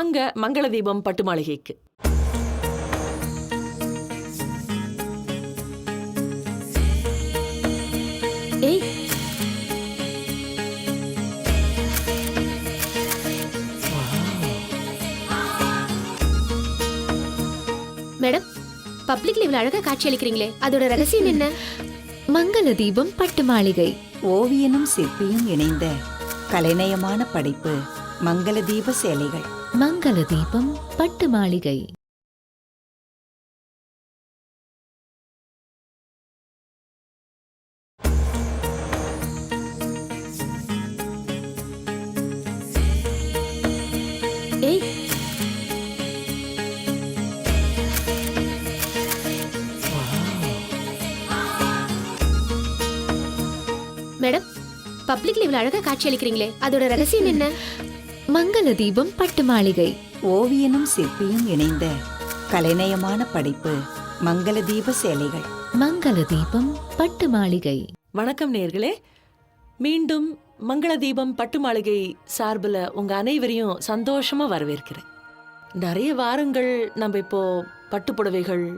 அங்க மங்கள தீபம் பட்டு மாளிகைக்கு. ஏய், மேடம், பப்ளிக் லீவ்ல அழகா காட்சி அளிக்கிறீங்களே, அதோட ரகசியம் என்ன? மங்கள தீபம் பட்டு மாளிகை. ஓவியனும் சிற்பியும் இணைந்த கலைநயமான படைப்பு மங்கள தீப சேலைகள். மங்கள தீபம் பட்டு மாளிகை. ஏய், மேடம், பப்ளிக் லீவ்ல அழகா காட்சி அளிக்கிறீங்களே, அதோட ரகசியம் என்ன? மங்கள தீபம் பட்டு மாளிகை. ஓவியனும் சிற்பியும் இணைந்த கலைநயமான படைப்பு மங்கள தீப சேலைகள். மங்கள தீபம் பட்டு மாளிகை. வணக்கம் நேயர்களே, மீண்டும் மங்கள தீபம் பட்டு மாளிகை சார்பில் உங்க அனைவரையும் சந்தோஷமா வரவேற்கிறேன். நிறைய வாரங்கள் நம்ம இப்போ பட்டு புடவைகள்,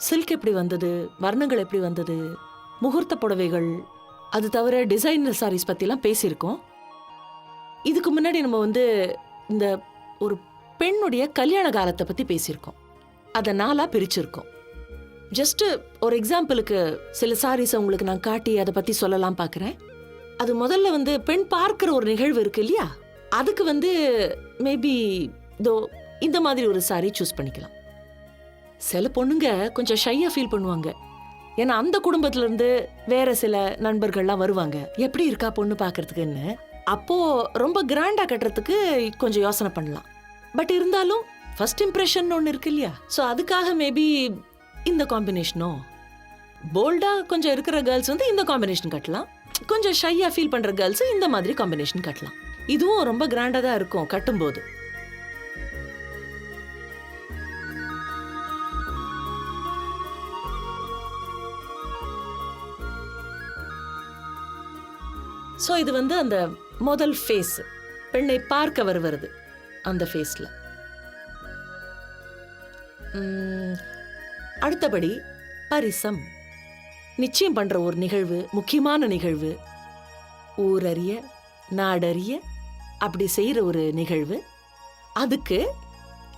சில்க் எப்படி வந்தது, வர்ணங்கள் எப்படி வந்தது, முகூர்த்த புடவைகள், அது தவிர டிசைனர் சாரீஸ் பற்றிலாம் பேசியிருக்கோம். இதுக்கு முன்னாடி நம்ம இந்த ஒரு பெண்ணுடைய கல்யாண காலத்தை பற்றி பேசியிருக்கோம். அதை நாளாக பிரிச்சிருக்கோம். ஜஸ்ட் ஒரு எக்ஸாம்பிளுக்கு சில சாரீஸை உங்களுக்கு நான் காட்டி அதை பற்றி சொல்லலாம் பார்க்குறேன். அது முதல்ல பெண் பார்க்குற ஒரு நிகழ்வு இருக்கு இல்லையா, அதுக்கு மேபி இந்த மாதிரி ஒரு சாரீ சூஸ் பண்ணிக்கலாம். சில பொண்ணுங்க கொஞ்சம் ஷையாக ஃபீல் பண்ணுவாங்க. ஏன்னா அந்த குடும்பத்துல இருந்து வேற சில நண்பர்கள்லாம் வருவாங்க, எப்படி இருக்கா பொண்ணு பார்க்கறதுக்குன்னு. அப்போ ரொம்ப கிராண்டா கட்டுறதுக்கு கொஞ்சம் யோசனை பண்ணலாம். பட் இருந்தாலும் ஃபர்ஸ்ட் இம்ப்ரெஷன் ஒன்று இருக்கு இல்லையா, ஸோ அதுக்காக மேபி இந்த காம்பினேஷனோ, போல்டா கொஞ்சம் இருக்கிற கேர்ள்ஸ் இந்த காம்பினேஷன் கட்டலாம், கொஞ்சம் ஷையா ஃபீல் பண்ற கேர்ள்ஸ் இந்த மாதிரி காம்பினேஷன் கட்டலாம். இதுவும் ரொம்ப கிராண்டா தான் இருக்கும் கட்டும்போது. ஸோ இது அந்த முதல் ஃபேஸ், பெண்ணை பார்க்க வருவது அந்த ஃபேஸ்ல. அடுத்தபடி பரிசம், நிச்சயம் பண்ற ஒரு நிகழ்வு, முக்கியமான நிகழ்வு, ஊரறிய நாடறிய அப்படி செய்யற ஒரு நிகழ்வு. அதுக்கு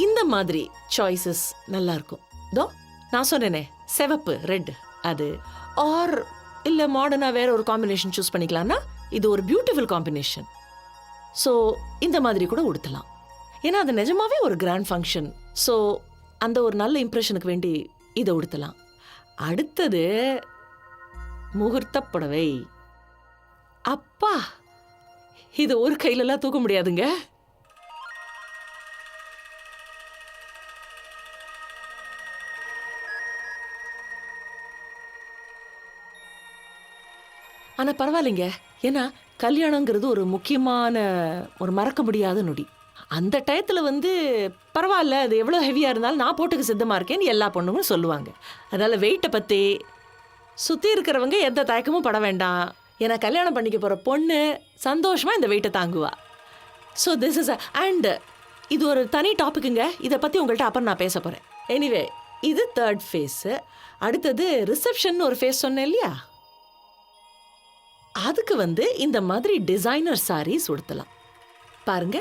இந்த மாதிரி சாய்ஸஸ் நல்லா இருக்கும். தோ நான் சொன்னேனே, சிவப்பு ரெட், அது ஆர் இல்ல மாடர்னா வேற ஒரு காம்பினேஷன் சூஸ் பண்ணிக்கலாம்னா இது ஒரு பியூட்டிஃபுல் காம்பினேஷன். ஸோ இந்த மாதிரி கூட உடுத்தலாம். ஏன்னா அது நிஜமாவே ஒரு கிராண்ட் ஃபங்க்ஷன். ஸோ அந்த ஒரு நல்ல இம்ப்ரெஷனுக்கு வேண்டி இதை உடுத்தலாம். அடுத்தது முகூர்த்த புடவை. அப்பா, இது ஒரு கையிலலாம் தூக்க முடியாதுங்க. ஆனா பரவாயில்லைங்க, ஏன்னா கல்யாணங்கிறது ஒரு முக்கியமான, ஒரு மறக்க முடியாத நொடி. அந்த டயத்துல பரவாயில்ல, அது எவ்வளோ ஹெவியா இருந்தாலும் நான் போட்டுக்க சித்தமா இருக்கேன்னு எல்லா பொண்ணுங்களும் சொல்லுவாங்க. அதனால வெயிட்டை பத்தி சுத்தி இருக்கிறவங்க எந்த தயக்கமும் பட வேண்டாம். ஏன்னா கல்யாணம் பண்ணிக்க போற பொண்ணு சந்தோஷமா இந்த வெயிட்டை தாங்குவா. ஸோ திஸ் இஸ் அண்ட் இது ஒரு தனி டாபிக்குங்க. இதை பத்தி உங்கள்கிட்ட அப்புறம் நான் பேச போறேன். எனிவே, இது தேர்ட் ஃபேஸ். அடுத்தது ரிசப்ஷன் ஒரு ஃபேஸ் சொன்னேன் இல்லையா, அதுக்கு இந்த மாதிரி டிசைனர் சாரீஸ் உடுத்தலாம். பாருங்க,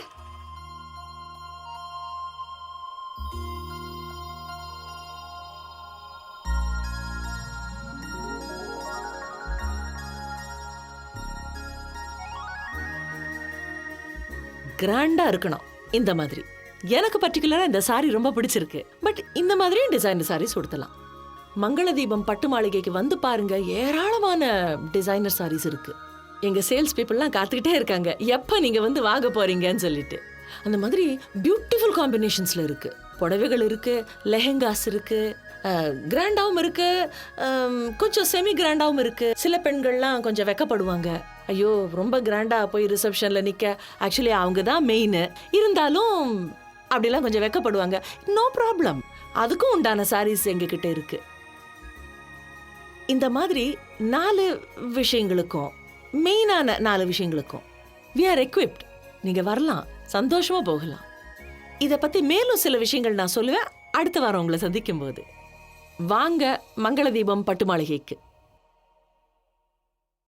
கிராண்டா இருக்கணும் இந்த மாதிரி. எனக்கு பர்டிகுலரா இந்த சாரி ரொம்ப பிடிச்சிருக்கு. பட் இந்த மாதிரியும் டிசைனர் சாரீஸ் உடுத்தலாம். மங்கள தீபம் பட்டு மாளிகைக்கு பாருங்க, ஏராளமான டிசைனர் சாரீஸ் இருக்கு. எங்க சேல்ஸ் பீப்புள்லாம் காத்துக்கிட்டே இருக்காங்க, எப்ப நீங்க வாங்க போறீங்கன்னு சொல்லிட்டு. அந்த மாதிரி பியூட்டிஃபுல் காம்பினேஷன்ஸ்ல இருக்கு. புடவைகள் இருக்கு, லெஹெங்காஸ் இருக்கு, கிராண்டாவும் இருக்கு, கொஞ்சம் செமி கிராண்டாவும் இருக்கு. சில பெண்கள்லாம் கொஞ்சம் வெக்கப்படுவாங்க, ஐயோ ரொம்ப கிராண்டா போய் ரிசப்ஷன்ல நிக்க. ஆக்சுவலி அவங்க தான் மெயின், இருந்தாலும் அப்படிலாம் கொஞ்சம் வெக்கப்படுவாங்க. நோ ப்ராப்ளம், அதுக்கும் உண்டான சாரீஸ் எங்ககிட்ட இருக்கு. இந்த மாதிரி 4 விஷயங்களுக்கும், மெயினான 4 விஷயங்களுக்கும் we are equipped. நீங்க வரலாம், சந்தோஷமா போகலாம். இத பத்தி மேலும் சில விஷயங்கள் நான் சொல்லுவேன் அடுத்த வாரம் உங்களை சந்திக்கும் போது. வாங்க மங்கள தீபம் பட்டு மாளிகைக்கு.